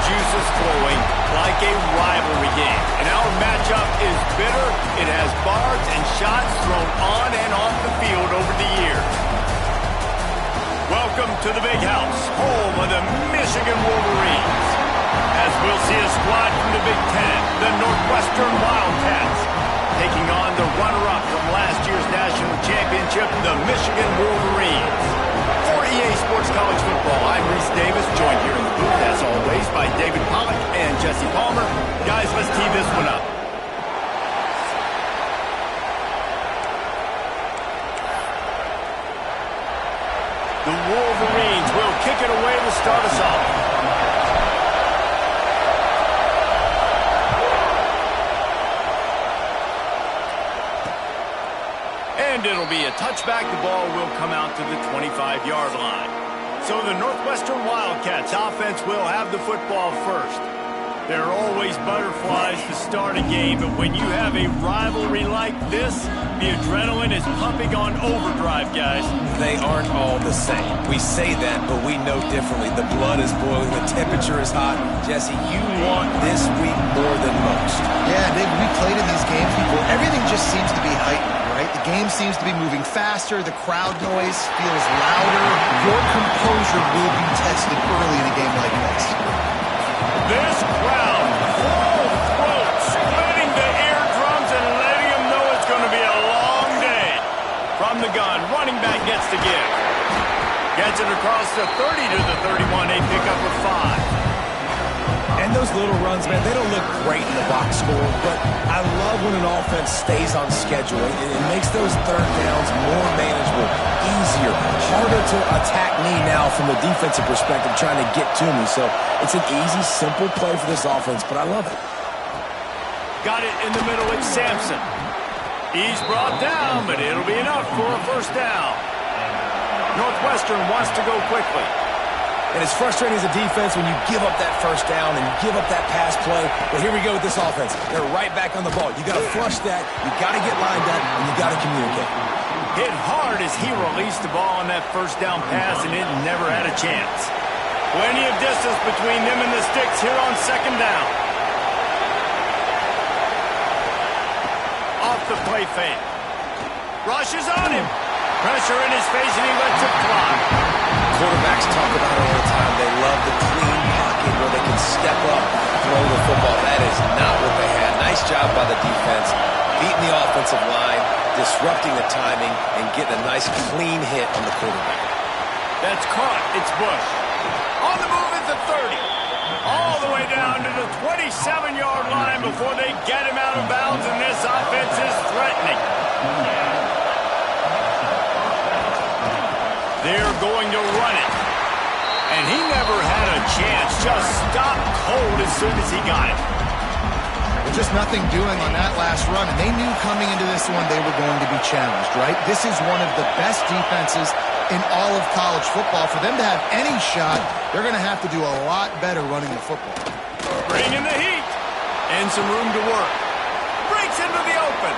juices flowing like a rivalry game. And our matchup is bitter. It has barbs and shots thrown on and off the field over the years. Welcome to the Big House, home of the Michigan Wolverines. As we'll see a squad from the Big Ten, the Northwestern Wildcats, taking on the runner-up from last year's national championship, the Michigan Wolverines. For EA Sports College Football, I'm Reese Davis, joined here in the booth, as always, by David Pollack and Jesse Palmer. Guys, let's tee this one up. The Wolverines will kick it away to start us off. And it'll be a touchback. The ball will come out to the 25-yard line. So the Northwestern Wildcats offense will have the football first. There are always butterflies to start a game, but when you have a rivalry like this, the adrenaline is pumping on overdrive, guys. They aren't all the same. We say that, but we know differently. The blood is boiling. The temperature is hot. Jesse, you want this week more than most. Yeah, Dave, we played in these games before. Everything just seems to be heightened, right? The game seems to be moving faster. The crowd noise feels louder. Your composure will be tested early in a game like this. This crowd, full throat, splitting the eardrums and letting them know it's going to be a long day. From the gun, running back gets to give. Gets it across the 30 to the 31. They pick up a 5. And those little runs, man, they don't look great in the box score, but I love when an offense stays on schedule. It makes those third downs more manageable, easier, harder to attack me now from the defensive perspective trying to get to me. So it's an easy, simple play for this offense, but I love it. Got it in the middle, it's Sampson. He's brought down, but it'll be enough for a first down. Northwestern wants to go quickly. And it's frustrating as a defense when you give up that first down and you give up that pass play. But here we go with this offense. They're right back on the ball. You got to flush that. You got to get lined up, and you got to communicate. Hit hard as he released the ball on that first down pass, and it never had a chance. Plenty of distance between them and the sticks here on second down. Off the play fake. Rushes on him. Pressure in his face, and he lets it fly. Quarterbacks talk about it all the time. They love the clean pocket where they can step up, throw the football. That is not what they had. Nice job by the defense, beating the offensive line, disrupting the timing, and getting a nice clean hit on the quarterback. That's caught. It's Bush. On the move at the 30. All the way down to the 27-yard line before they get him out of bounds, and this offense is threatening. They're going to run it. And he never had a chance. Just stopped cold as soon as he got it. Just nothing doing on that last run, and they knew coming into this one they were going to be challenged, right? This is one of the best defenses in all of college football. For them to have any shot, they're going to have to do a lot better running the football. Bringing the heat. And some room to work. Breaks into the open.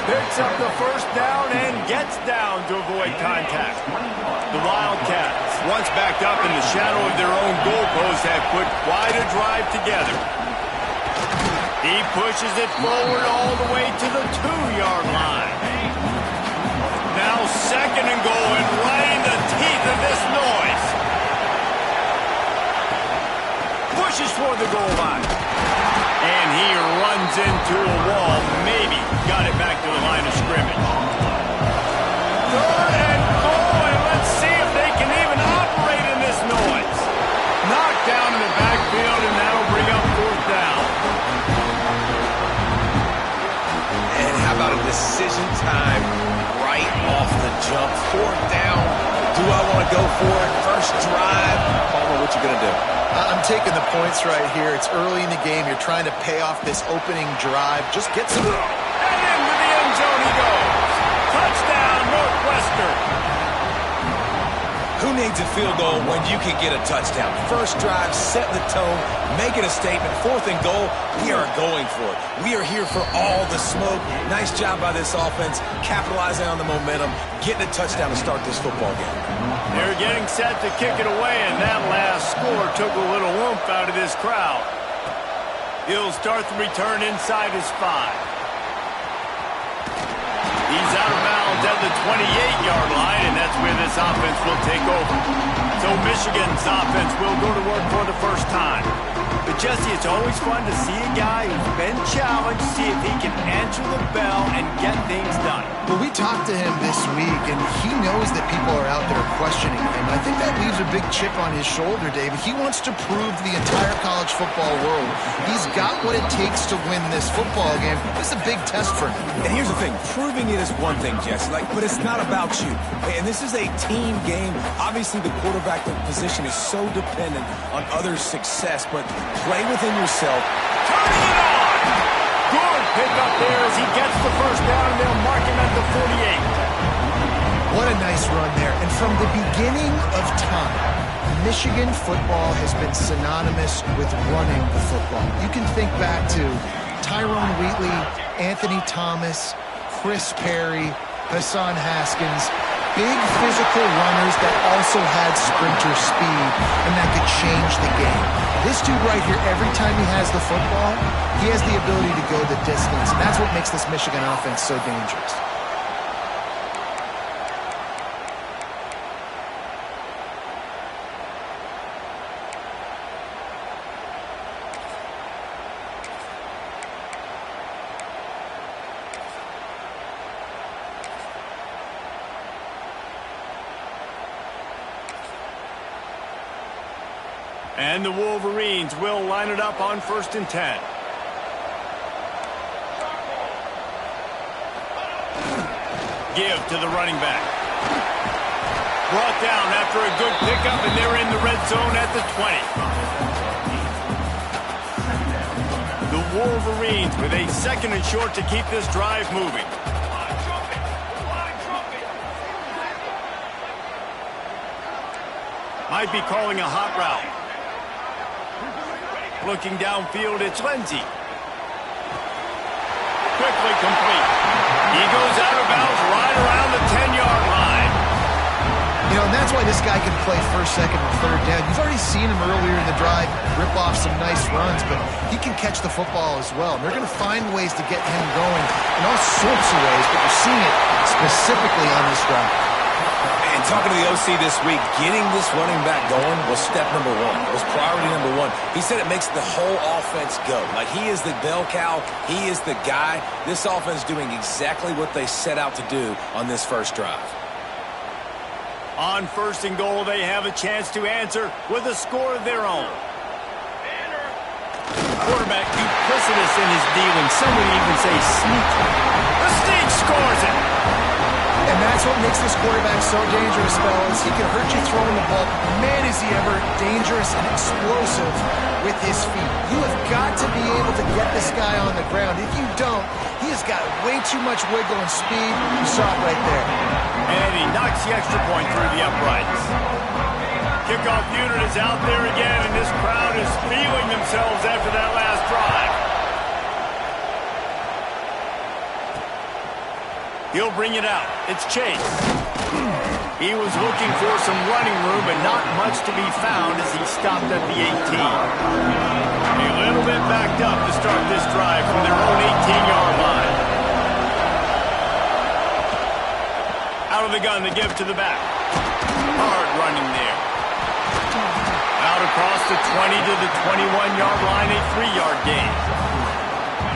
Picks up the first down and gets down to avoid contact. The Wildcats, once backed up in the shadow of their own goalpost, have put quite a drive together. He pushes it forward all the way to the 2-yard line. Now second and goal, and right in the teeth of this noise. Pushes toward the goal line. And he runs into a wall. Maybe got it back to the line of scrimmage. Third and goal, and let's see if they can even operate in this noise. Knocked down in the backfield, and that'll bring up fourth down. And how about a decision time right off the jump? Fourth down. Do I want to go for it? First drive. Palmer, what you going to do? I'm taking the points right here. It's early in the game. You're trying to pay off this opening drive. Just get some... And into the end zone he goes. Touchdown, Northwestern. Who needs a field goal when you can get a touchdown? First drive, set the tone, make it a statement. 4th and goal, we are going for it. We are here for all the smoke. Nice job by this offense, capitalizing on the momentum, getting a touchdown to start this football game. They're getting set to kick it away, and that last score took a little oomph out of this crowd. He'll start the return inside his 5. He's out of bounds at the 28-yard line, and that's where this offense will take over. So Michigan's offense will go to work for the first time. But, Jesse, it's always fun to see a guy who's been challenged, see if he can answer the bell and get things done. Well, we talked to him this week, and he knows that people are out there questioning him. I think that leaves a big chip on his shoulder, David. He wants to prove to the entire college football world he's got what it takes to win this football game. This is a big test for him. And here's the thing. Proving it is one thing, Jesse, but it's not about you. And this is a team game. Obviously, the quarterback position is so dependent on others' success, but play within yourself. Turning it on! Good pickup there as he gets the first down, and they'll mark him at the 48. What a nice run there. And from the beginning of time, Michigan football has been synonymous with running the football. You can think back to Tyrone Wheatley, Anthony Thomas, Chris Perry, Hassan Haskins, big physical runners that also had sprinter speed, and that could change the game. This dude right here, every time he has the football, he has the ability to go the distance, and that's what makes this Michigan offense so dangerous. And the Wolverines will line it up on 1st and 10. Give to the running back. Brought down after a good pickup, and they're in the red zone at the 20. The Wolverines with a 2nd and short to keep this drive moving. Might be calling a hot route. Looking downfield, it's Lindsey. Quickly complete. He goes out of bounds right around the 10-yard line. You know, and that's why this guy can play 1st, 2nd, or 3rd down. You've already seen him earlier in the drive rip off some nice runs, but he can catch the football as well. And they're going to find ways to get him going in all sorts of ways, but you're seeing it specifically on this drive. And talking to the OC this week, getting this running back going was step number 1. Was priority number 1. He said it makes the whole offense go. Like, he is the bell cow. He is the guy. This offense doing exactly what they set out to do on this first drive. On 1st and goal, they have a chance to answer with a score of their own. Quarterback duplicitous in his dealing. Some would even say sneaky. The Sneak scores it. And that's what makes this quarterback so dangerous, fellas. He can hurt you throwing the ball. Man, is he ever dangerous and explosive with his feet. You have got to be able to get this guy on the ground. If you don't, he has got way too much wiggle and speed. You saw it right there. And he knocks the extra point through the uprights. Kickoff unit is out there again, and this crowd is feeling themselves after that last drive. He'll bring it out. It's Chase. He was looking for some running room, but not much to be found as he stopped at the 18. A little bit backed up to start this drive from their own 18-yard line. Out of the gun, the give to the back. Hard running there. Out across the 20 to the 21-yard line, a 3-yard gain.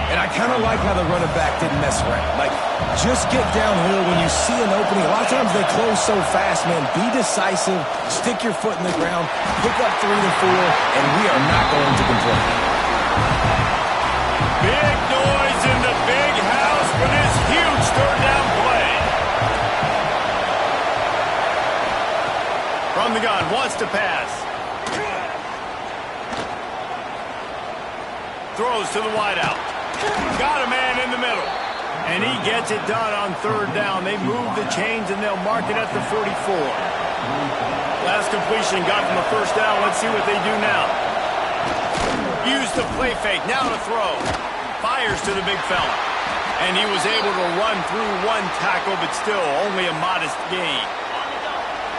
And I kind of like how the running back didn't mess around. Like, just get downhill when you see an opening. A lot of times they close so fast, man. Be decisive, stick your foot in the ground, pick up 3 to 4, and we are not going to complain. Big noise in the big house for this huge third down play. From the gun, wants to pass. Throws to the wideout. Got a man in the middle. And he gets it done on third down. They move the chains, and they'll mark it at the 44. Last completion got them a first down. Let's see what they do now. Use the play fake. Now to throw. Fires to the big fella. And he was able to run through one tackle, but still only a modest gain.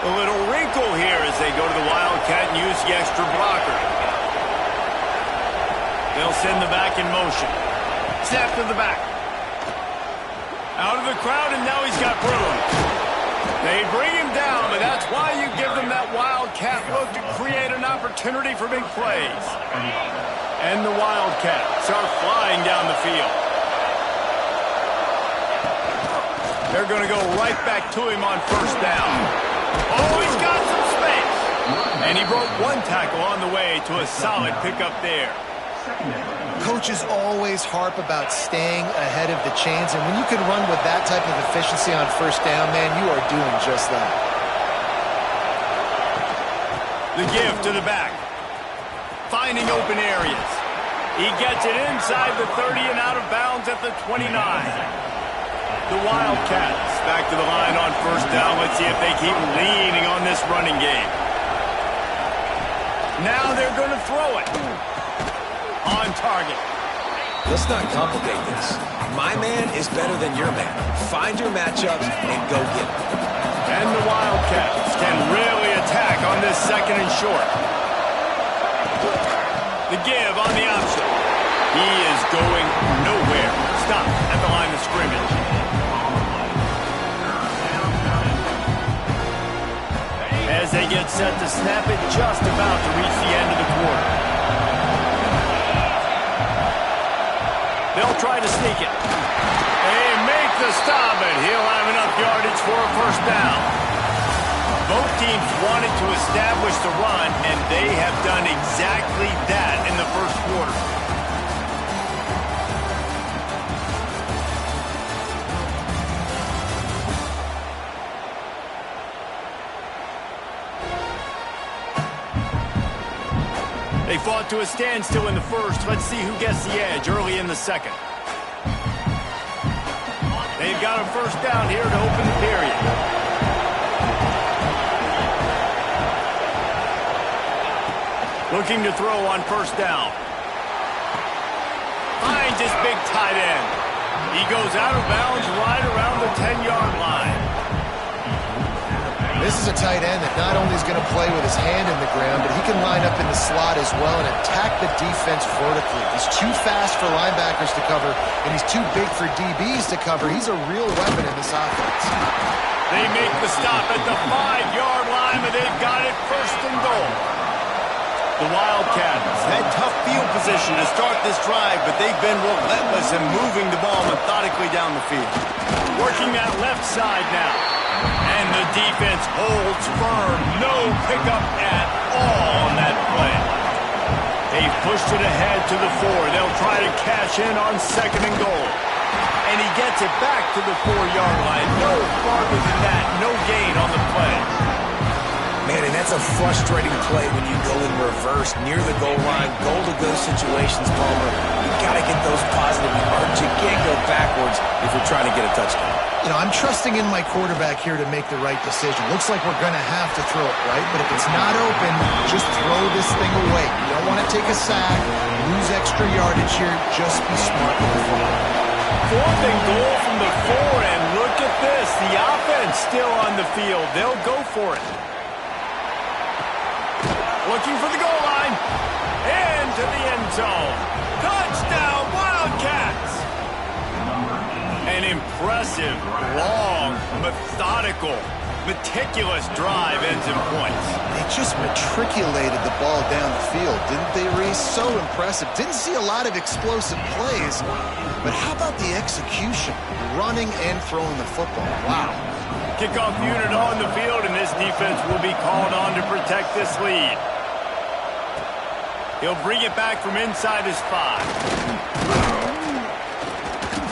A little wrinkle here as they go to the Wildcat and use the extra blocker. They'll send the back in motion. Snap to the back. Out of the crowd, and now he's got room. They bring him down, but that's why you give them that Wildcat look to create an opportunity for big plays. And the Wildcats are flying down the field. They're going to go right back to him on first down. Oh, he's got some space. And he broke one tackle on the way to a solid pickup there. Coaches always harp about staying ahead of the chains, and when you can run with that type of efficiency on first down, man, you are doing just that. The give to the back. Finding open areas. He gets it inside the 30 and out of bounds at the 29. The Wildcats back to the line on first down. Let's see if they keep leaning on this running game. Now they're going to throw it. On target. Let's not complicate this. My man is better than your man. Find your matchups and go get it. And the Wildcats can really attack on this second and short. The give on the option. He is going nowhere. Stop at the line of scrimmage. As they get set to snap it, just about to reach the end of the quarter. They'll try to sneak it. They make the stop, and he'll have enough yardage for a first down. Both teams wanted to establish the run, and they have done exactly that in the first quarter. They fought to a standstill in the first. Let's see who gets the edge early in the second. They've got a first down here to open the period. Looking to throw on first down. Finds his big tight end. He goes out of bounds right around the 10-yard line. This is a tight end that not only is going to play with his hand in the ground, but he can line up in the slot as well and attack the defense vertically. He's too fast for linebackers to cover, and he's too big for DBs to cover. He's a real weapon in this offense. They make the stop at the 5-yard line, but they've got it first and goal. The Wildcats had tough field position to start this drive, but they've been relentless in moving the ball methodically down the field. Working that left side now. And the defense holds firm. No pickup at all on that play. They've pushed it ahead to the 4. They'll try to cash in on second and goal. And he gets it back to the 4-yard line. No farther than that. No gain on the play. Man, and that's a frustrating play when you go in reverse near the goal line. Goal-to-go situations, Palmer. You've got to get those positive yards. You can't go backwards if you're trying to get a touchdown. You know, I'm trusting in my quarterback here to make the right decision. Looks like we're going to have to throw it, right? But if it's not open, just throw this thing away. You don't want to take a sack, lose extra yardage here. Just be smart with the football. Fourth and goal from the 4, and look at this. The offense still on the field. They'll go for it. Looking for the goal line. Into the end zone. Touchdown, Wildcats! An impressive, long, methodical, meticulous drive ends in points. They just matriculated the ball down the field, didn't they, Reese? So impressive. Didn't see a lot of explosive plays, but how about the execution? Running and throwing the football. Wow. Kickoff unit on the field, and this defense will be called on to protect this lead. He'll bring it back from inside his 5.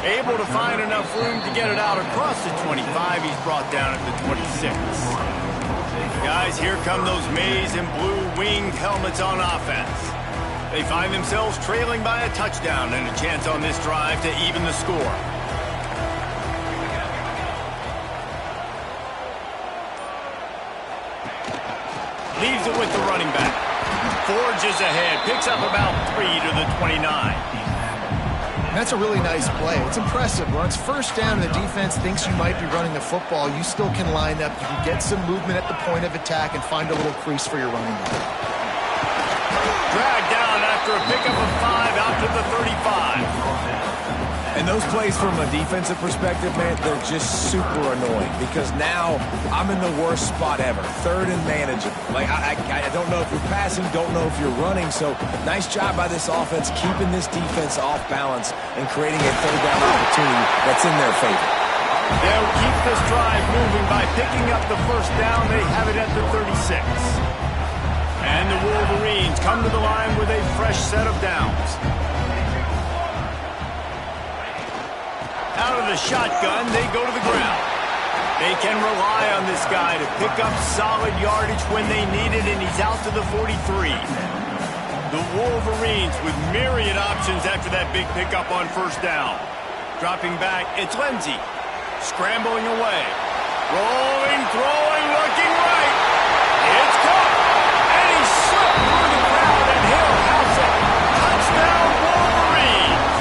Able to find enough room to get it out across the 25. He's brought down at the 26. Guys, here come those maize and blue winged helmets on offense. They find themselves trailing by a touchdown and a chance on this drive to even the score. Leaves it with the running back. Forges ahead. Picks up about 3 to the 29. That's a really nice play. It's impressive. When it's first down and the defense thinks you might be running the football, you still can line up. You can get some movement at the point of attack and find a little crease for your running back. Dragged down after a pickup of 5 out to the 35. And those plays from a defensive perspective, man, they're just super annoying because now I'm in the worst spot ever. Third and manageable. Like, I don't know if you're passing, don't know if you're running. So nice job by this offense keeping this defense off balance and creating a third down opportunity that's in their favor. They'll keep this drive moving by picking up the first down. They have it at the 36. And the Wolverines come to the line with a fresh set of downs. Out of the shotgun, they go to the ground. They can rely on this guy to pick up solid yardage when they need it, and he's out to the 43. The Wolverines with myriad options after that big pickup on first down. Dropping back, it's Lindsey. Scrambling away. Rolling, throwing, looking right. It's caught. And he slipped through the crowd, and he'll house it. Touchdown, Wolverines.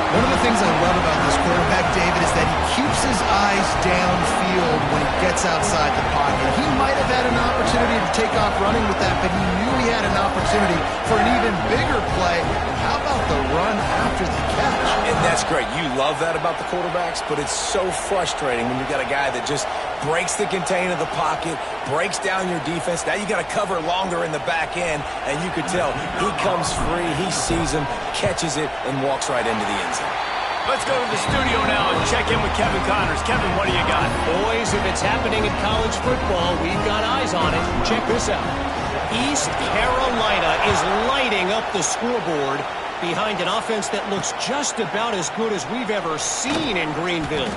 One of the things I love about this quarterback, David, is that he keeps his eyes downfield when he gets outside the pocket. He might have had an opportunity to take off running with that, but he knew he had an opportunity for an even bigger play. And how about the run after the catch? And that's great. You love that about the quarterbacks, but it's so frustrating when you've got a guy that just breaks the contain of the pocket, breaks down your defense. Now you got to cover longer in the back end, and you could tell he comes free, he sees him, catches it, and walks right into the end zone. Let's go to the studio now and check in with Kevin Connors. Kevin, what do you got? Boys, if it's happening in college football, we've got eyes on it. Check this out. East Carolina is lighting up the scoreboard behind an offense that looks just about as good as we've ever seen in Greenville.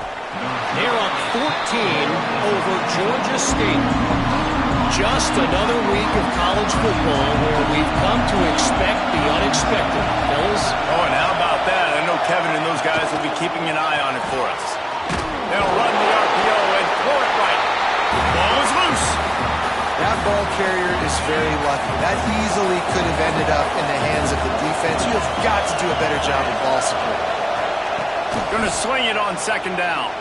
They're up 14 over Georgia State. Just another week of college football where we've come to expect the unexpected. Fellas? Oh, and how about that? I know Kevin and those guys will be keeping an eye on it for us. They'll run the RPO and throw it right. Ball is loose. That ball carrier is very lucky. That easily could have ended up in the hands of the defense. You have got to do a better job of ball support. Going to swing it on second down.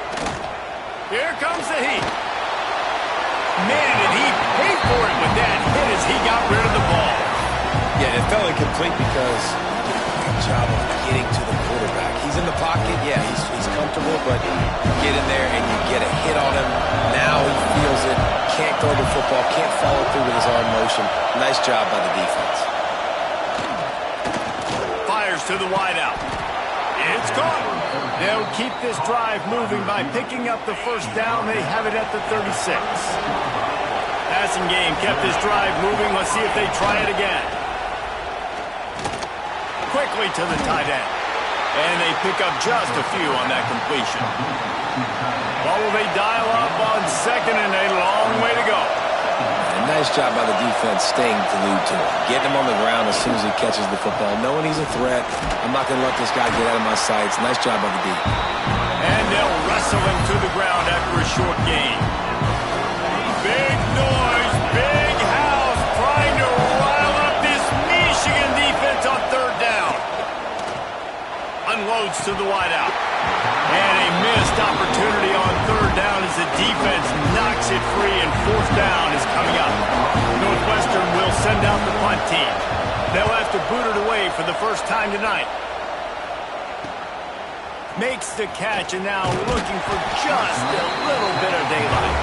Here comes the heat. Man, did he pay for it with that hit as he got rid of the ball. Yeah, it felt incomplete because he did a good job of getting to the quarterback. He's in the pocket, yeah, he's comfortable, but you get in there and you get a hit on him. Now he feels it, can't throw the football, can't follow through with his arm motion. Nice job by the defense. Fires to the wideout. It's caught. They'll keep this drive moving by picking up the first down. They have it at the 36. Passing game kept this drive moving. Let's see if they try it again. Quickly to the tight end. And they pick up just a few on that completion. Well, will they dial up on second and a long way to go? And nice job by the defense staying glued to him. Getting him on the ground as soon as he catches the football. Knowing he's a threat. I'm not going to let this guy get out of my sights. Nice job by the D. And they'll wrestle him to the ground after a short gain. Big noise, big house, trying to rile up this Michigan defense on third down. Unloads to the wideout. And a missed opportunity on third down as the defense knocks it free, and fourth down is coming up. Northwestern will send out the punt team. They'll have to boot it away for the first time tonight. Makes the catch, and now looking for just a little bit of daylight.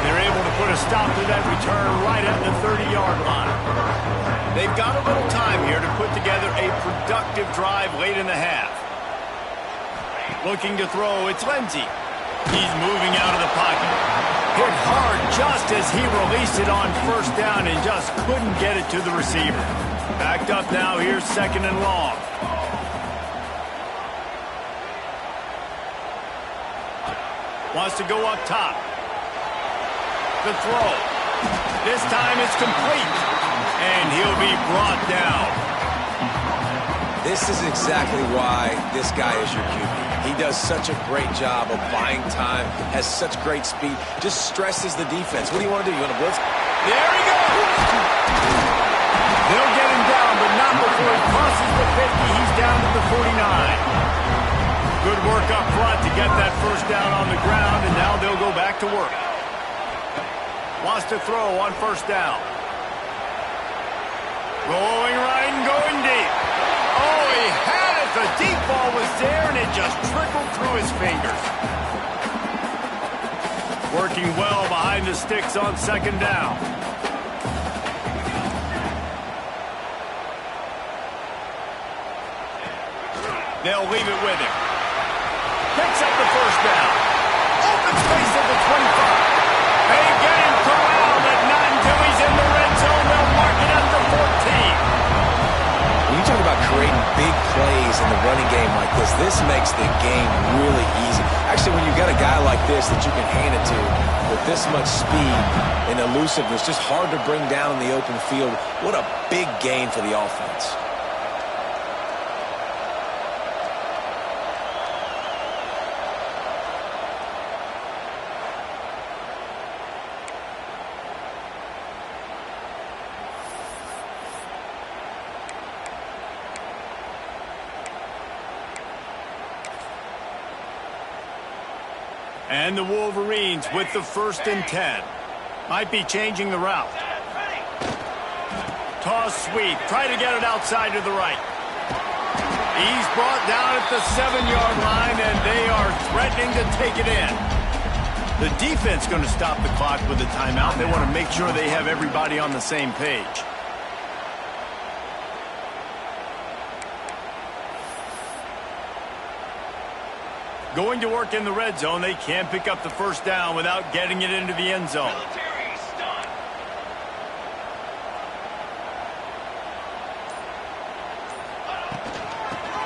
They're able to put a stop to that return right at the 30-yard line. They've got a little time here to put together a productive drive late in the half. Looking to throw, it's Lindsey. He's moving out of the pocket. Hit hard just as he released it on first down and just couldn't get it to the receiver. Backed up now, here's second and long. Wants to go up top. The throw. This time it's complete. And he'll be brought down. This is exactly why this guy is your QB. He does such a great job of buying time, has such great speed, just stresses the defense. What do you want to do? You want to blitz? There he goes. They'll get him down, but not before he crosses the 50. He's down to the 49. Good work up front to get that first down on the ground, and now they'll go back to work. Wants to throw on first down. Rolling right and going deep. Oh, he had it. The deep ball was there, and it just trickled through his fingers. Working well behind the sticks on second down. They'll leave it with him. Picks up the first down. Open space at the 25. They get him corralled, but not until he's in the red zone. They'll mark it at the 14. When you talk about creating big plays in the running game like this makes the game really easy. Actually, when you've got a guy like this that you can hand it to with this much speed and elusiveness, just hard to bring down in the open field, what a big gain for the offense. And the Wolverines with the 1st and 10. Might be changing the route. Toss sweep. Try to get it outside to the right. He's brought down at the 7-yard line, and they are threatening to take it in. The defense going to stop the clock with a timeout. They want to make sure they have everybody on the same page. Going to work in the red zone. They can't pick up the first down without getting it into the end zone.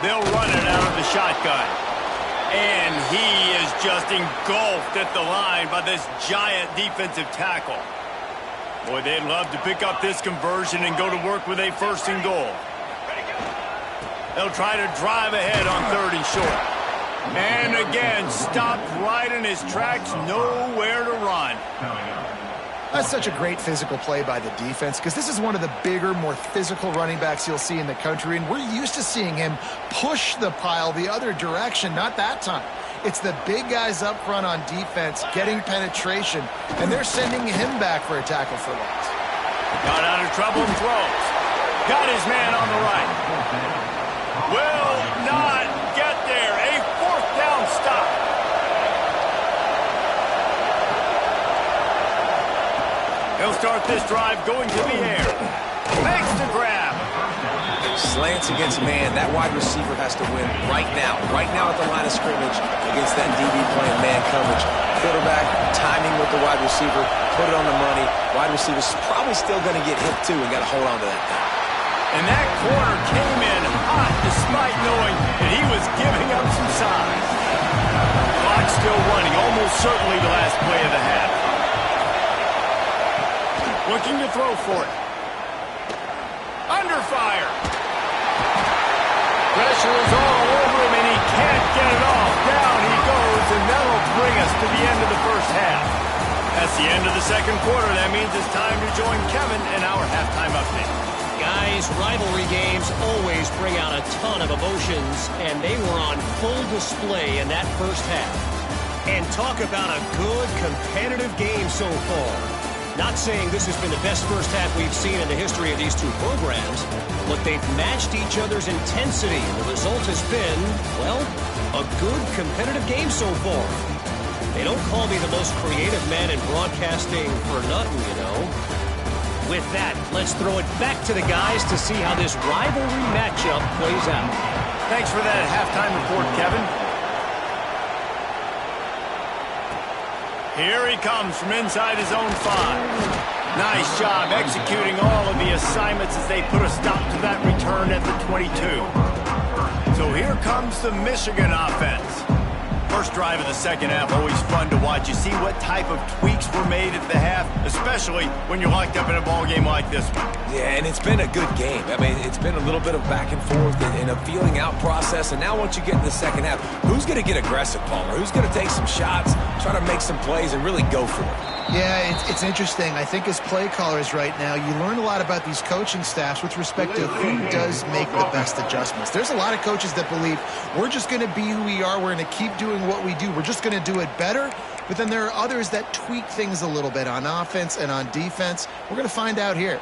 They'll run it out of the shotgun. And he is just engulfed at the line by this giant defensive tackle. Boy, they'd love to pick up this conversion and go to work with a 1st and goal. They'll try to drive ahead on 3rd and short. And again, stopped right in his tracks, nowhere to run. That's such a great physical play by the defense because this is one of the bigger, more physical running backs you'll see in the country, and we're used to seeing him push the pile the other direction, not that time. It's the big guys up front on defense getting penetration, and they're sending him back for a tackle for loss. Got out of trouble and throws. Got his man on the right. Will not get there. A 4th down stop. He'll start this drive going to the air. Makes the grab. Slants against man. That wide receiver has to win right now at the line of scrimmage against that DB playing man coverage. Quarterback, timing with the wide receiver, put it on the money. Wide receiver's probably still going to get hit too and got to hold on to that thing. And that corner came in hot despite knowing that he was giving up some size. Clock still running, almost certainly the last play of the half. Looking to throw for it. Under fire. Pressure is all over him, and he can't get it off. Down he goes, and that'll bring us to the end of the first half. That's the end of the second quarter. That means it's time to join Kevin in our halftime update. Guys, rivalry games always bring out a ton of emotions, and they were on full display in that first half. And talk about a good competitive game so far. Not saying this has been the best first half we've seen in the history of these two programs, but they've matched each other's intensity, and the result has been, well, a good competitive game so far. They don't call me the most creative man in broadcasting for nothing, you know. With that, let's throw it back to the guys to see how this rivalry matchup plays out. Thanks for that halftime report, Kevin. Here he comes from inside his own 5. Nice job executing all of the assignments as they put a stop to that return at the 22. So here comes the Michigan offense. First drive of the second half, always fun to watch. You see what type of tweaks were made at the half, especially when you're locked up in a ball game like this one. Yeah, and it's been a good game. I mean, it's been a little bit of back and forth and a feeling out process. And now once you get in the second half, who's going to get aggressive, Palmer? Who's going to take some shots, try to make some plays and really go for it. Yeah, it's interesting. I think as play callers right now, you learn a lot about these coaching staffs with respect to who does make the best adjustments. There's a lot of coaches that believe we're just going to be who we are. We're going to keep doing what we do. We're just going to do it better. But then there are others that tweak things a little bit on offense and on defense. We're going to find out here.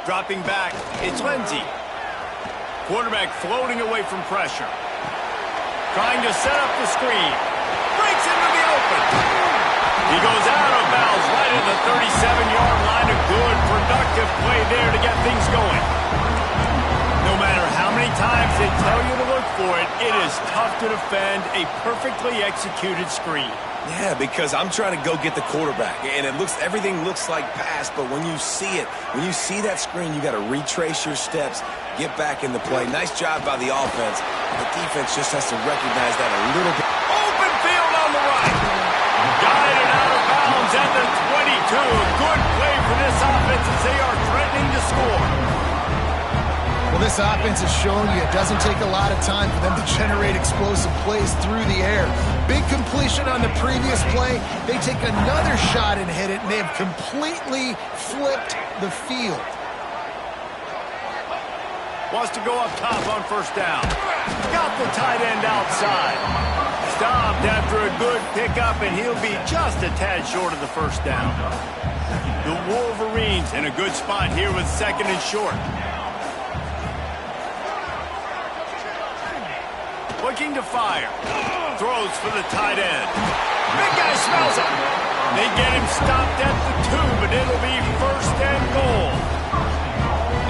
Dropping back, it's Lindsey. Quarterback floating away from pressure. Trying to set up the screen. Breaks into the open. He goes out of bounds right at the 37-yard line. A good, productive play there to get things going. No matter how many times they tell you to look for it, it is tough to defend a perfectly executed screen. Yeah, because I'm trying to go get the quarterback, and everything looks like pass, but when you see it, when you see that screen, you got to retrace your steps, get back in the play. Nice job by the offense. The defense just has to recognize that a little bit. Open field on the right. Guided out of bounds at the 22. A good play for this offense as they are threatening to score. Well, this offense has shown you it doesn't take a lot of time for them to generate explosive plays through the air. Big completion on the previous play. They take another shot and hit it, and they have completely flipped the field. Wants to go up top on first down. Got the tight end outside. Stopped after a good pickup, and he'll be just a tad short of the first down. The Wolverines in a good spot here with second and short. Looking to fire. Throws for the tight end. Big guy smells it. They get him stopped at the 2, but it'll be first and goal.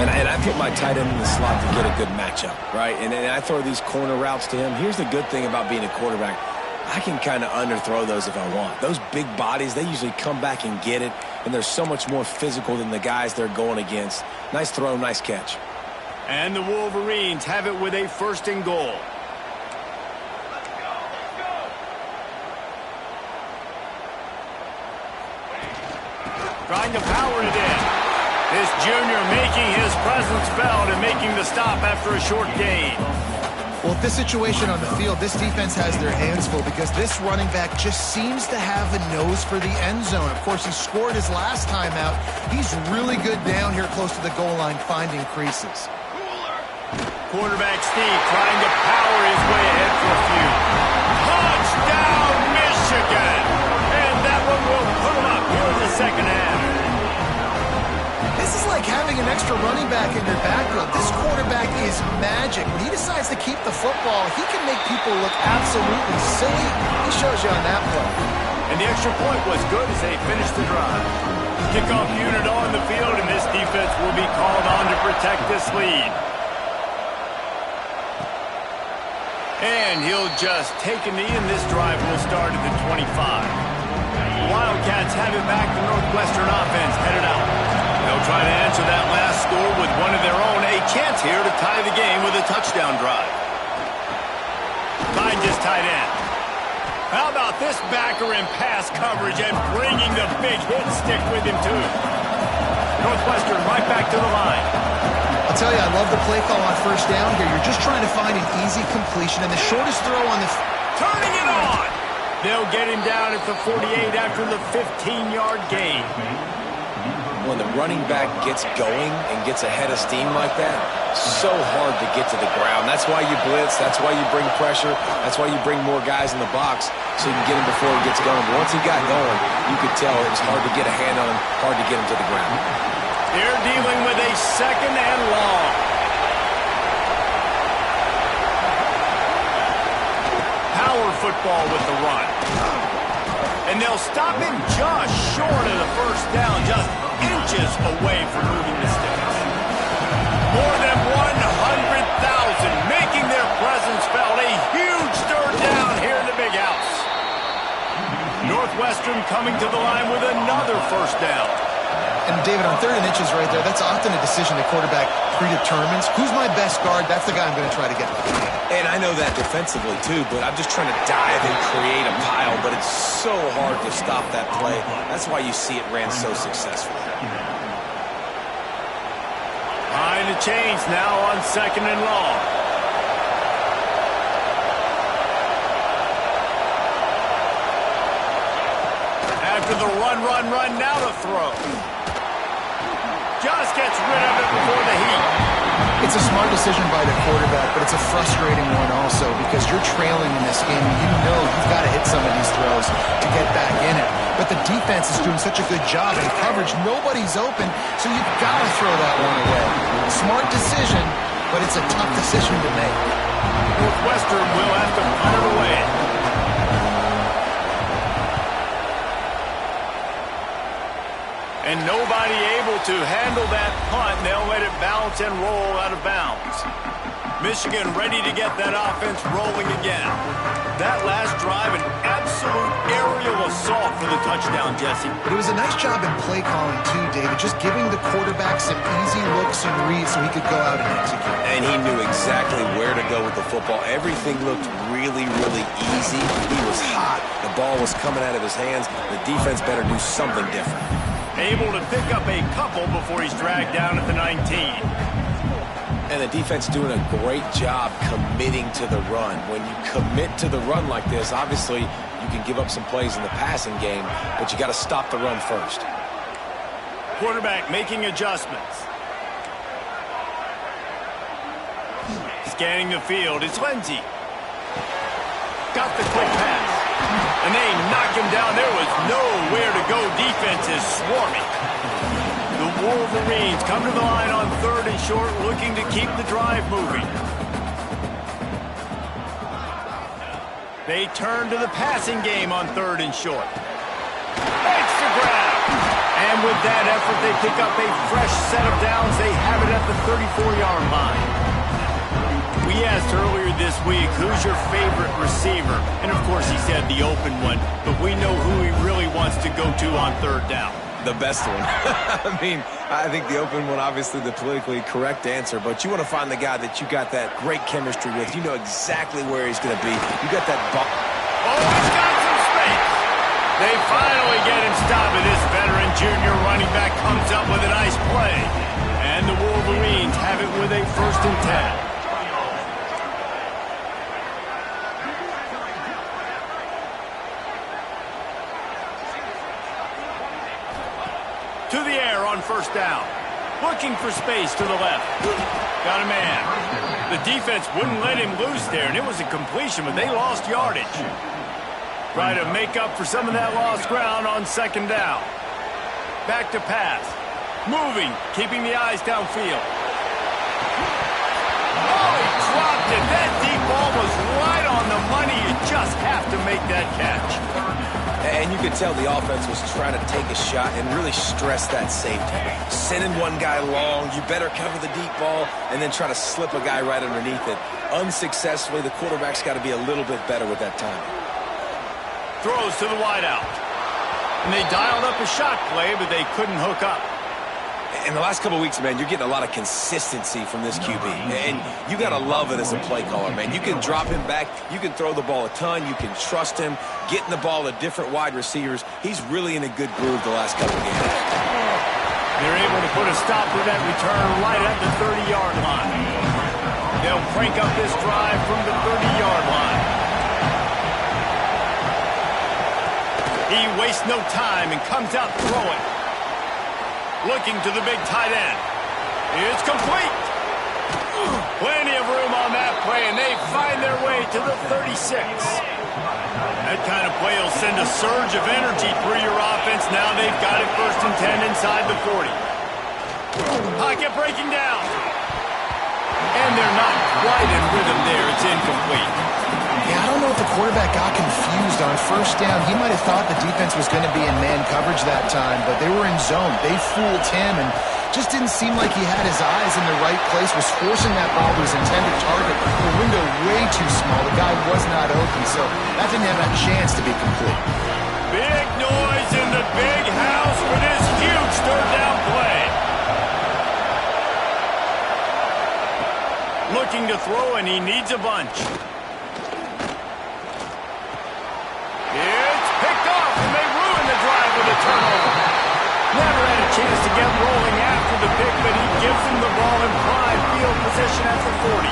And I put my tight end in the slot to get a good matchup, right? And I throw these corner routes to him. Here's the good thing about being a quarterback. I can kind of underthrow those if I want. Those big bodies, they usually come back and get it, and they're so much more physical than the guys they're going against. Nice throw, nice catch. And the Wolverines have it with a first and goal. Trying to power it in. This junior making his presence felt and making the stop after a short gain. Well, with this situation on the field, this defense has their hands full because this running back just seems to have a nose for the end zone. Of course, he scored his last time out. He's really good down here close to the goal line finding creases. Quarterback Steve trying to power his way ahead for a few. Touchdown, Michigan! And that one will put him up here in the second half. This is like having an extra running back in your backfield. This quarterback is magic. When he decides to keep the football, he can make people look absolutely silly. He shows you on that play. And the extra point was good as they finished the drive. Kickoff unit on the field, and this defense will be called on to protect this lead. And he'll just take a knee, and this drive will start at the 25. Wildcats have it back. The Northwestern offense headed out. They'll try to answer that last score with one of their own. A chance here to tie the game with a touchdown drive. Finds his tight end. How about this backer in pass coverage and bringing the big hit stick with him, too. Northwestern right back to the line. I'll tell you, I love the play call on first down here. You're just trying to find an easy completion, and the shortest throw on the... Turning it on! They'll get him down at the 48 after the 15-yard gain. When the running back gets going and gets ahead of steam like that, so hard to get to the ground. That's why you blitz. That's why you bring pressure. That's why you bring more guys in the box so you can get him before he gets going. But once he got going, you could tell it was hard to get a hand on him, hard to get him to the ground. They're dealing with a second and long. Power football with the run. And they'll stop him just short of the first down, just inches away from moving the sticks. More than 100,000 making their presence felt. A huge third down here in the big house. Northwestern coming to the line with another first down. And, David, on third and inches right there, that's often a decision the quarterback predetermines. Who's my best guard? That's the guy I'm going to try to get. And I know that defensively, too, but I'm just trying to dive and create a pile, but it's so hard to stop that play. That's why you see it ran so successfully. Behind the chains now on second and long. run, now to throw. Just gets rid of it before the heat. It's a smart decision by the quarterback, but it's a frustrating one also because you're trailing in this game. You know you've got to hit some of these throws to get back in it. But the defense is doing such a good job in coverage. Nobody's open, so you've got to throw that one away. Smart decision, but it's a tough decision to make. Northwestern will have to punt it away. And nobody able to handle that punt. They'll let it bounce and roll out of bounds. Michigan ready to get that offense rolling again. That last drive, an absolute aerial assault for the touchdown, Jesse. But it was a nice job in play calling too, David, just giving the quarterback some easy looks and reads so he could go out and execute. And he knew exactly where to go with the football. Everything looked really, really easy. He was hot. The ball was coming out of his hands. The defense better do something different. Able to pick up a couple before he's dragged down at the 19. And the defense doing a great job committing to the run. When you commit to the run like this, obviously you can give up some plays in the passing game, but you got to stop the run first. Quarterback making adjustments. Scanning the field, it's Lindsey. Got the quick pass. And they knock him down. There was nowhere to go. Defense is swarming. The Wolverines come to the line on 3rd and short, looking to keep the drive moving. They turn to the passing game on 3rd and short. Makes the grab. And with that effort, they pick up a fresh set of downs. They have it at the 34-yard line. We asked earlier this week, who's your favorite receiver? And, of course, he said the open one. But we know who he really wants to go to on 3rd down. The best one. I mean, I think the open one, obviously the politically correct answer, but you want to find the guy that you got that great chemistry with. You know exactly where he's going to be. You got that ball. Oh, he's got some space. They finally get him stopped, and this veteran junior running back comes up with a nice play. And the Wolverines have it with a 1st and 10. To the air on 1st down. Looking for space to the left. Got a man. The defense wouldn't let him loose there, and it was a completion, but they lost yardage. Try to make up for some of that lost ground on 2nd down. Back to pass. Moving, keeping the eyes downfield. Oh, he dropped it. That deep ball was right on the money. You just have to make that catch. And you could tell the offense was trying to take a shot and really stress that safety. Sending one guy long, you better cover the deep ball, and then try to slip a guy right underneath it. Unsuccessfully, the quarterback's got to be a little bit better with that time. Throws to the wideout. And they dialed up a shot play, but they couldn't hook up. In the last couple of weeks, man, you're getting a lot of consistency from this QB. And you got to love it as a play caller, man. You can drop him back. You can throw the ball a ton. You can trust him. Getting the ball to different wide receivers. He's really in a good groove the last couple of games. They're able to put a stop to that return right at the 30-yard line. They'll crank up this drive from the 30-yard line. He wastes no time and comes out throwing. Looking to the big tight end. It's complete. Plenty of room on that play, and they find their way to the 36. That kind of play will send a surge of energy through your offense. Now they've got it 1st and 10 inside the 40. Pocket breaking down. And they're not quite in rhythm there. It's incomplete. Yeah, I don't know if the quarterback got confused on 1st down. He might have thought the defense was going to be in man coverage that time, but they were in zone. They fooled him and just didn't seem like he had his eyes in the right place, was forcing that ball to his intended target. The window way too small. The guy was not open, so that didn't have a chance to be complete. Big noise in the big house for this huge 3rd down play. Looking to throw, and he needs a bunch. It's picked off, and they ruin the drive with a turnover. Never had a chance to get rolling after the pick, but he gives them the ball in prime field position at the 40.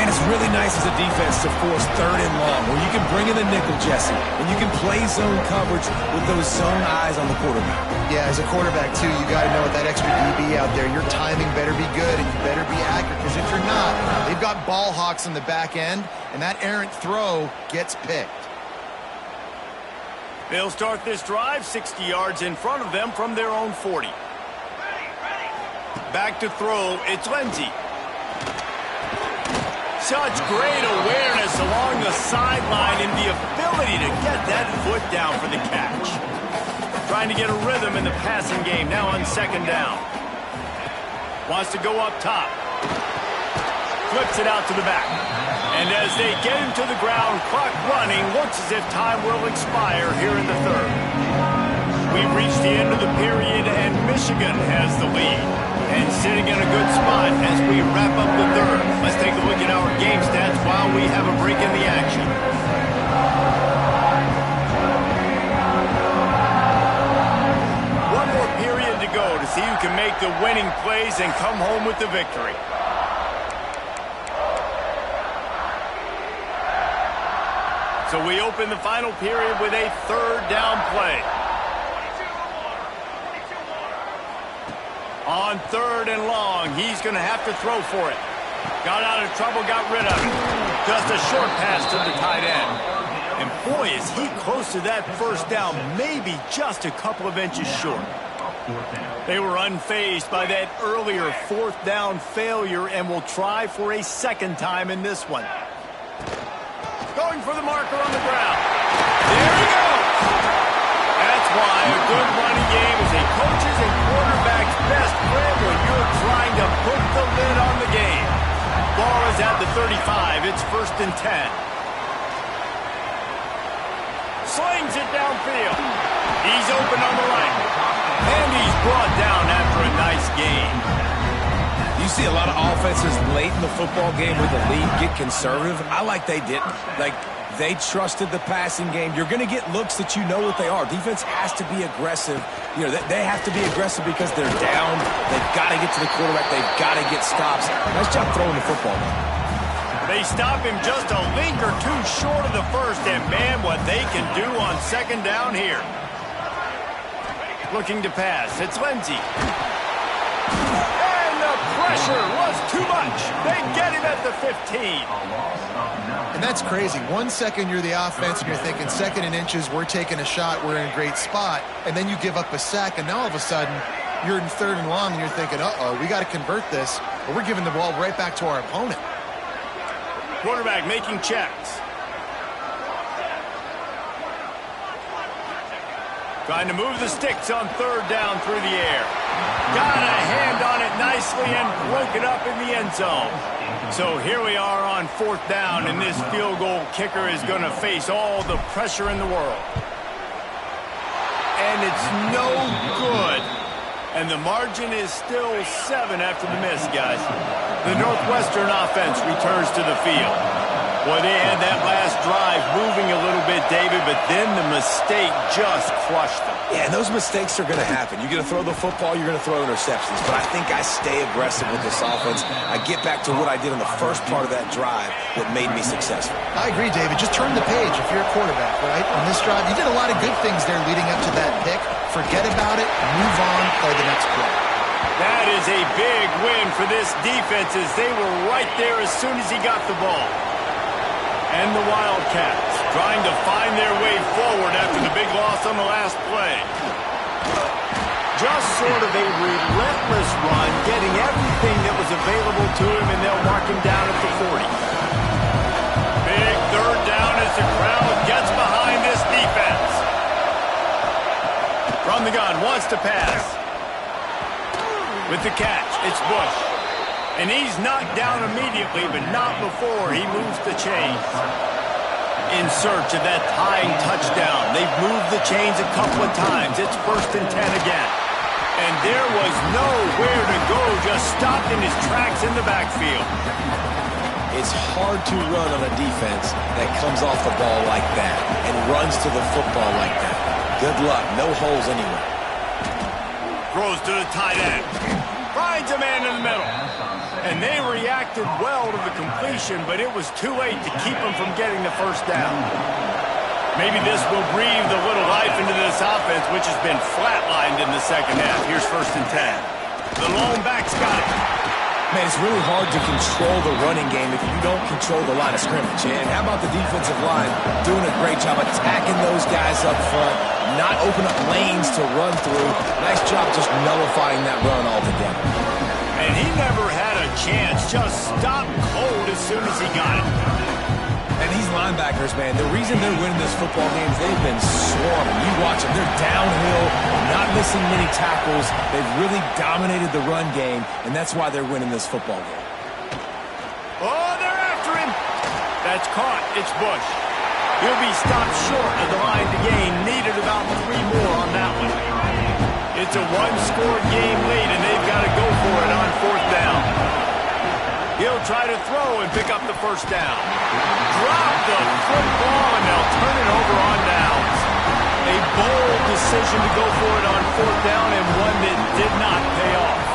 Man, it's really nice as a defense to force third and long, where you can bring in the nickel, Jesse, and you can play zone coverage with those zone eyes on the quarterback. Yeah, as a quarterback, too, you got to know with that extra DB out there, your timing better be good and you better be accurate, because if you're not, they've got ball hawks on the back end, and that errant throw gets picked. They'll start this drive 60 yards in front of them from their own 40. Back to throw, it's Lindsey. Such great awareness along the sideline and the ability to get that foot down for the catch. Trying to get a rhythm in the passing game now on second down. Wants to go up top. Flips it out to the back. And as they get him to the ground, clock running, looks as if time will expire here in the third. We've reached the end of the period, and Michigan has the lead. And sitting in a good spot as we wrap up the third. Let's take a look at our game stats while we have a break in the action. One more period to go to see who can make the winning plays and come home with the victory. So we open the final period with a third down play. On third and long, he's going to have to throw for it. Got out of trouble, got rid of it. Just a short pass to the tight end. And boy, is he close to that first down, maybe just a couple of inches short. They were unfazed by that earlier fourth down failure and will try for a second time in this one. Going for the marker on the ground. There he goes. That's why a good running game is a coach's and quarterback's best friend when you're trying to put the lid on the game. Ball is at the 35. It's 1st and 10. Slings it downfield. He's open on the right. And he's brought down after a nice gain. You see a lot of offenses late in the football game with the lead get conservative. I like they didn't. Like, they trusted the passing game. You're going to get looks that you know what they are. Defense has to be aggressive. You know, they have to be aggressive because they're down. They've got to get to the quarterback. They've got to get stops. Nice job throwing the football, man. They stop him just a link or two short of the first, and man, what they can do on second down here. Looking to pass. It's Lindsey. And the pressure was too much. They get him at the 15. And that's crazy. 1 second you're the offense and you're thinking second and inches, we're taking a shot, we're in a great spot. And then you give up a sack, and now all of a sudden you're in third and long and you're thinking, uh-oh, we got to convert this, or we're giving the ball right back to our opponent. Quarterback making checks. Trying to move the sticks on third down through the air. Got a hand on it nicely and broke it up in the end zone. So here we are on fourth down, and this field goal kicker is going to face all the pressure in the world. And it's no good. And the margin is still 7 after the miss, guys. The Northwestern offense returns to the field. Boy, they had that last drive moving a little bit, David, but then the mistake just crushed them. Yeah, and those mistakes are going to happen. You're going to throw the football, you're going to throw interceptions. But I think I stay aggressive with this offense. I get back to what I did in the first part of that drive that made me successful. I agree, David. Just turn the page if you're a quarterback, right? On this drive, you did a lot of good things there leading up to that pick. Forget about it, move on, play the next play. That is a big win for this defense as they were right there as soon as he got the ball. And the Wildcats trying to find their way forward after the big loss on the last play. Just sort of a relentless run, getting everything that was available to him, and they'll mark him down at the 40. Big third down as the crowd gets behind this defense. From the gun, wants to pass. With the catch, it's Bush. And he's knocked down immediately, but not before he moves the chains. In search of that tying touchdown. They've moved the chains a couple of times. It's 1st and 10 again. And there was nowhere to go, just stopped in his tracks in the backfield. It's hard to run on a defense that comes off the ball like that and runs to the football like that. Good luck. No holes anywhere. Throws to the tight end. Finds a man in the middle. And they reacted well to the completion, but it was too late to keep them from getting the first down. Maybe this will breathe a little life into this offense, which has been flatlined in the second half. Here's 1st and 10. The lone back's got it. Man, it's really hard to control the running game if you don't control the line of scrimmage. And how about the defensive line doing a great job attacking those guys up front, not open up lanes to run through. Nice job just nullifying that run altogether. And he never had a chance. Just stopped cold as soon as he got it. And these linebackers, man, the reason they're winning this football game is they've been swarming. You watch them. They're downhill, not missing many tackles. They've really dominated the run game, and that's why they're winning this football game. Oh, they're after him. That's caught. It's Bush. He'll be stopped short of the line to gain. Needed about 3 more on that one. It's a one-score game lead, and they've got to go for it on 4th down. He'll try to throw and pick up the first down. Drop the football, and they'll turn it over on downs. A bold decision to go for it on 4th down, and one that did not pay off.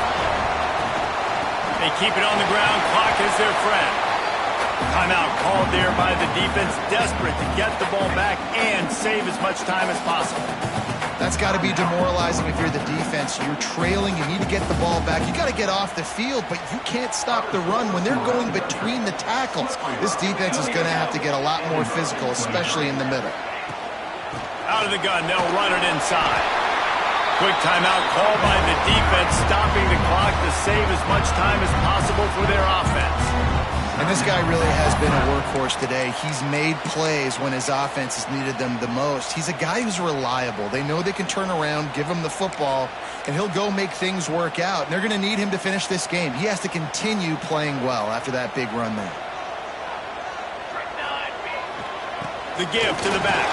They keep it on the ground. Clock is their friend. Timeout called there by the defense, desperate to get the ball back and save as much time as possible. That's got to be demoralizing if you're the defense. You're trailing. You need to get the ball back. You got to get off the field, but you can't stop the run when they're going between the tackles. This defense is going to have to get a lot more physical, especially in the middle. Out of the gun, they'll run it inside. Quick timeout called by the defense, stopping the clock to save as much time as possible for their offense. And this guy really has been a workhorse today. He's made plays when his offense has needed them the most. He's a guy who's reliable. They know they can turn around, give him the football, and he'll go make things work out. And they're going to need him to finish this game. He has to continue playing well after that big run there. The give to the back.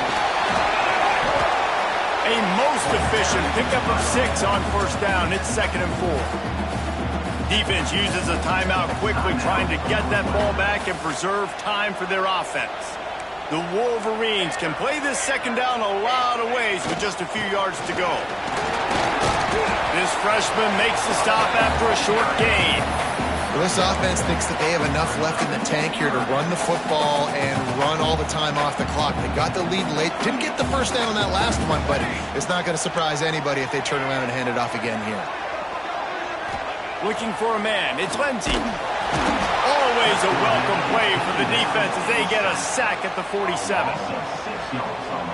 A most efficient pickup of 6 on 1st down. It's 2nd and 4. Defense uses a timeout quickly, trying to get that ball back and preserve time for their offense. The Wolverines can play this 2nd down a lot of ways with just a few yards to go. This freshman makes the stop after a short gain. Well, this offense thinks that they have enough left in the tank here to run the football and run all the time off the clock. They got the lead late. Didn't get the first down on that last one, but it's not going to surprise anybody if they turn around and hand it off again here. Looking for a man. It's Lindsey. Always a welcome play for the defense as they get a sack at the 47.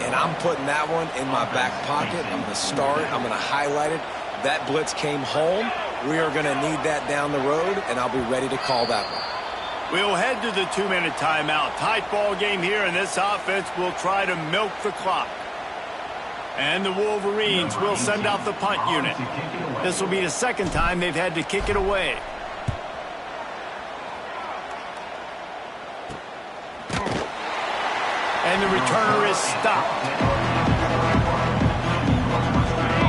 And I'm putting that one in my back pocket. I'm going to start it. I'm going to highlight it. That blitz came home. We are going to need that down the road, and I'll be ready to call that one. We'll head to the 2-minute timeout. Tight ball game here, and this offense will try to milk the clock. And the Wolverines will send out the punt unit. This will be the 2nd time they've had to kick it away. And the returner is stopped.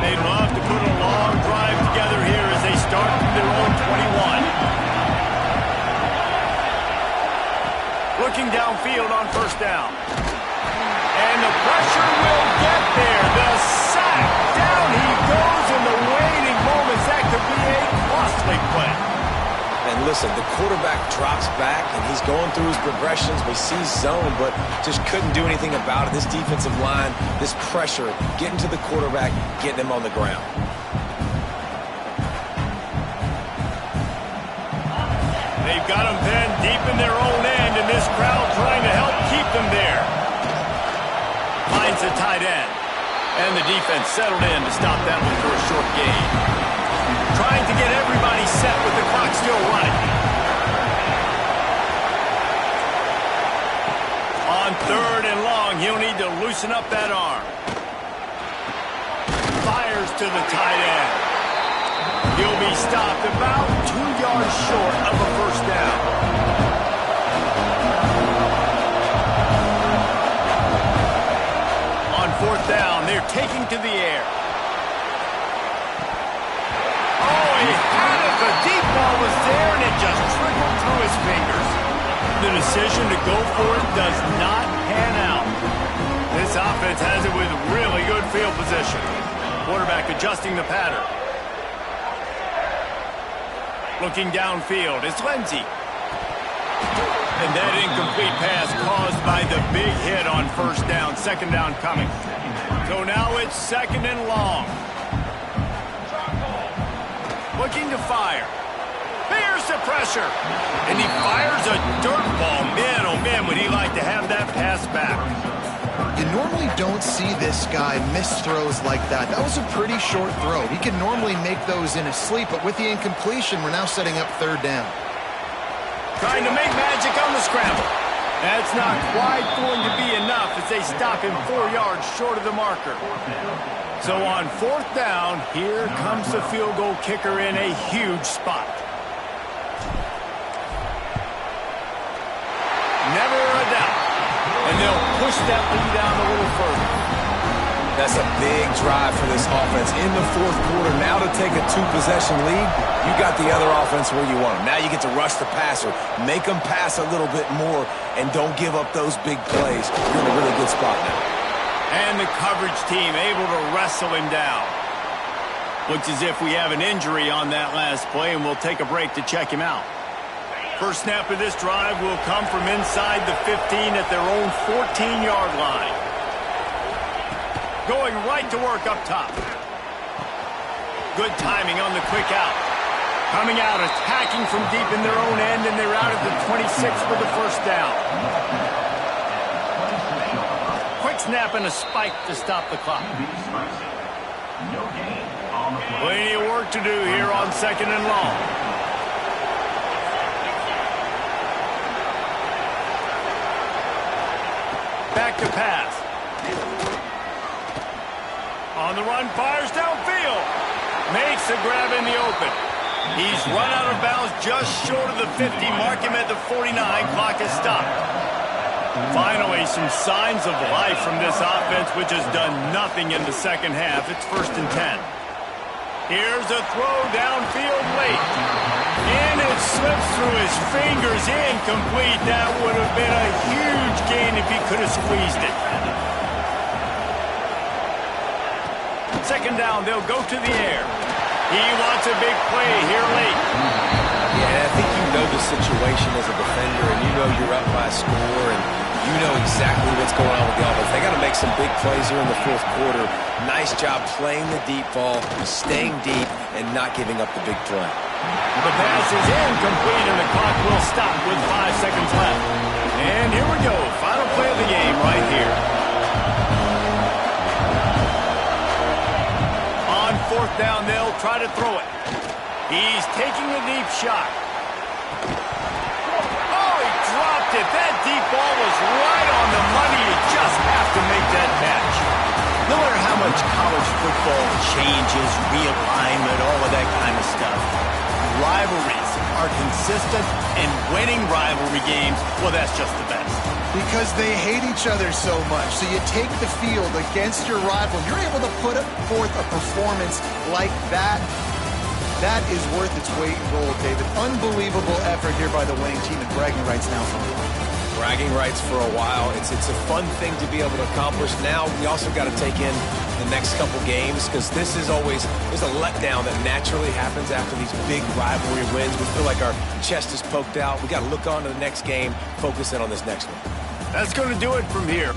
They'd love to put a long drive together here as they start from their own 21. Looking downfield on 1st down. And the pressure will get there. The sack. Down he goes in the waiting moments. That could be a costly play. And listen, the quarterback drops back, and he's going through his progressions. We see zone, but just couldn't do anything about it. This defensive line, this pressure, getting to the quarterback, getting him on the ground. They've got him pinned deep in their own end, and this crowd trying to help keep them there. Finds the tight end. And the defense settled in to stop that one for a short gain. Trying to get everybody set with the clock still running. On 3rd and long, he'll need to loosen up that arm. Fires to the tight end. He'll be stopped about 2 yards short of a 1st down. On 4th down, they're taking to the air. Oh, he had it. The deep ball was there, and it just trickled through his fingers. The decision to go for it does not pan out. This offense has it with really good field position. Quarterback adjusting the pattern. Looking downfield, it's Lindsey. And that incomplete pass caused by the big hit on first down. Second down coming. So now it's second and long. Looking to fire. Here's the pressure. And he fires a dirt ball. Man, oh man, would he like to have that pass back. You normally don't see this guy miss throws like that. That was a pretty short throw. He can normally make those in his sleep, but with the incompletion, we're now setting up third down. Trying to make magic on the scramble. That's not quite going to be enough as they stop him 4 yards short of the marker. So on fourth down, here comes the field goal kicker in a huge spot. Never a doubt. And they'll push that lead down a little further. That's a big drive for this offense in the fourth quarter. Now to take a two-possession lead, you got the other offense where you want them. Now you get to rush the passer, make them pass a little bit more, and don't give up those big plays. You're in a really good spot now. And the coverage team able to wrestle him down. Looks as if we have an injury on that last play, and we'll take a break to check him out. First snap of this drive will come from inside the 15 at their own 14-yard line. Going right to work up top. Good timing on the quick out. Coming out, attacking from deep in their own end, and they're out at the 26 for the first down. Quick snap and a spike to stop the clock. Plenty of work to do here on second and long. Back to pass. On the run, fires downfield. Makes a grab in the open. He's run out of bounds just short of the 50. Mark him at the 49. Clock is stopped. Finally, some signs of life from this offense, which has done nothing in the second half. It's first and 10. Here's a throw downfield late. And it slips through his fingers. Incomplete. That would have been a huge gain if he could have squeezed it. Second down, they'll go to the air. He wants a big play here late. Yeah, I think you know the situation as a defender, and you know you're up by a score, and you know exactly what's going on with the offense. They got to make some big plays here in the fourth quarter. Nice job playing the deep ball, staying deep, and not giving up the big play. The pass is incomplete, and the clock will stop with 5 seconds left. And here we go. Final play of the game right here. On fourth down, they'll try to throw it. He's taking a deep shot. Oh, he dropped it. That deep ball was right on the money. You just have to make that catch. No matter how much college football changes, realignment, all of that kind of stuff, rivalries are consistent, and winning rivalry games, well, that's just the best. Because they hate each other so much. So you take the field against your rival. You're able to put forth a performance like that. That is worth its weight in gold, David. Unbelievable effort here by the winning team, and bragging rights now for them. Bragging rights for a while. It's a fun thing to be able to accomplish. Now we also got to take in the next couple games, because this is always, there's a letdown that naturally happens after these big rivalry wins. We feel like our chest is poked out. We got to look on to the next game, focus in on this next one. That's going to do it from here.